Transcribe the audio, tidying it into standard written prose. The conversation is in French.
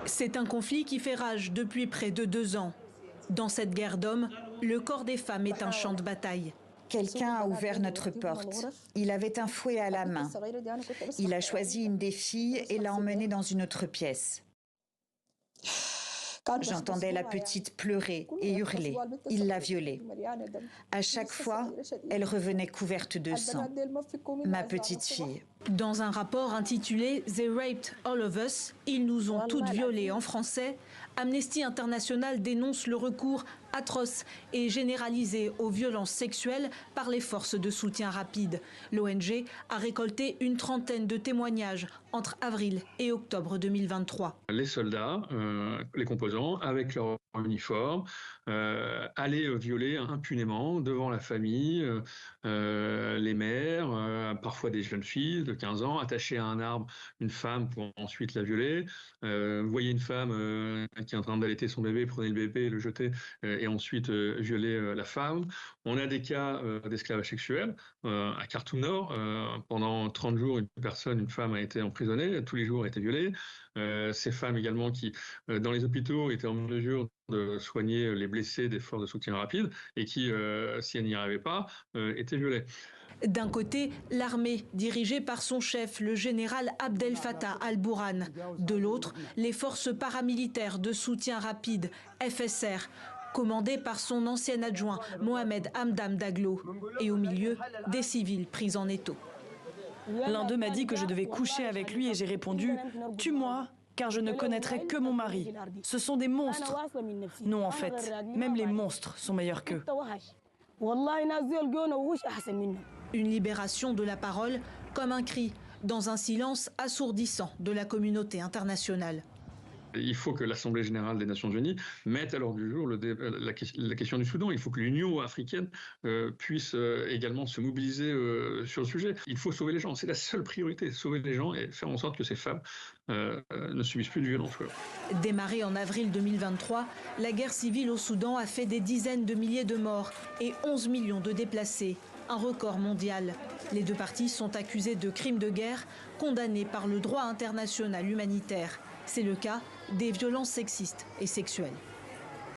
C'est un conflit qui fait rage depuis près de 2 ans. Dans cette guerre d'hommes, le corps des femmes est un champ de bataille. Quelqu'un a ouvert notre porte. Il avait un fouet à la main. Il a choisi une des filles et l'a emmenée dans une autre pièce. J'entendais la petite pleurer et hurler. Il l'a violée. À chaque fois, elle revenait couverte de sang. Ma petite fille. Dans un rapport intitulé « They raped all of us », ils nous ont toutes violées en français, Amnesty International dénonce le recours atroce et généralisé aux violences sexuelles par les forces de soutien rapide. L'ONG a récolté une trentaine de témoignages entre avril et octobre 2023. Les soldats, les composants, avec leur uniforme, allaient violer impunément devant la famille, les mères, parfois des jeunes filles de 15 ans, attachées à un arbre une femme pour ensuite la violer. Vous voyez une femme qui est en train d'allaiter son bébé, prenez le bébé, le jeter et ensuite violer la femme. On a des cas d'esclavage sexuel. À Khartoum Nord, pendant 30 jours, une femme a été emprisonnée, tous les jours a été violée. Ces femmes également qui, dans les hôpitaux, étaient en mesure de soigner les blessés des forces de soutien rapide et qui, si elles n'y arrivaient pas, étaient violées. D'un côté, l'armée, dirigée par son chef, le général Abdel Fattah al-Burhan. De l'autre, les forces paramilitaires de soutien rapide, FSR, commandées par son ancien adjoint, Mohamed Hamdam Daglo. Et au milieu, des civils pris en étau. L'un d'eux m'a dit que je devais coucher avec lui et j'ai répondu « Tue-moi, car je ne connaîtrai que mon mari. Ce sont des monstres. » Non, en fait, même les monstres sont meilleurs qu'eux. Une libération de la parole comme un cri dans un silence assourdissant de la communauté internationale. Il faut que l'Assemblée générale des Nations unies mette à l'ordre du jour la question du Soudan. Il faut que l'Union africaine puisse également se mobiliser sur le sujet. Il faut sauver les gens. C'est la seule priorité, sauver les gens et faire en sorte que ces femmes ne subissent plus de violence. Démarrée en avril 2023, la guerre civile au Soudan a fait des dizaines de milliers de morts et 11 millions de déplacés. Un record mondial. Les deux parties sont accusées de crimes de guerre, condamnés par le droit international humanitaire. C'est le cas des violences sexistes et sexuelles.